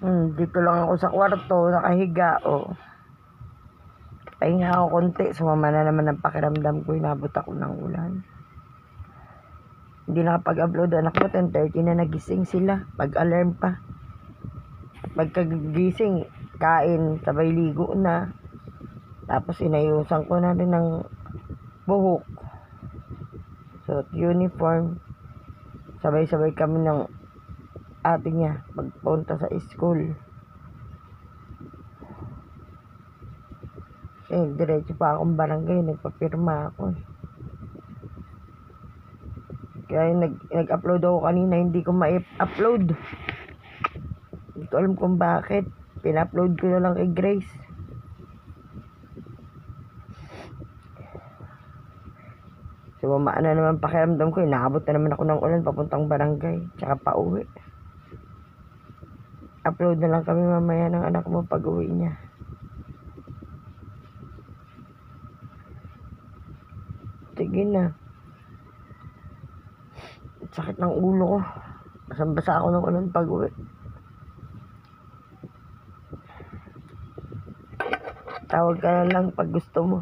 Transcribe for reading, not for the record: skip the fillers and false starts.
Dito lang ako sa kwarto, nakahiga, oh. Pahinga ako konti, sumama na naman ang pakiramdam ko, inabot ako ng ulan. Hindi nakapag-upload, anak mo, 10:30 na nagising sila, pag-alarm pa. Pagkagising, kain, sabay ligo na. Tapos inayusan ko na rin ng buhok. So, uniform. Sabay-sabay kami ng ate niya pagpunta sa school. Diretso pa akong barangay, nagpapirma ako. Kaya nag-upload ako kanina, hindi ko ma-upload. Hindi ko alam kung bakit. Pina-upload ko na lang kay Grace. Sumamaan na naman pakiramdam ko. Inaabot na naman ako ng ulan papuntang barangay. Tsaka pa uwi. Upload na lang kami mamaya ng anak mo pag uwi niya. Sige na. Sakit ng ulo ko. Basang-basa ako ng ulan pag uwi. Tawag ka na lang pag gusto mo.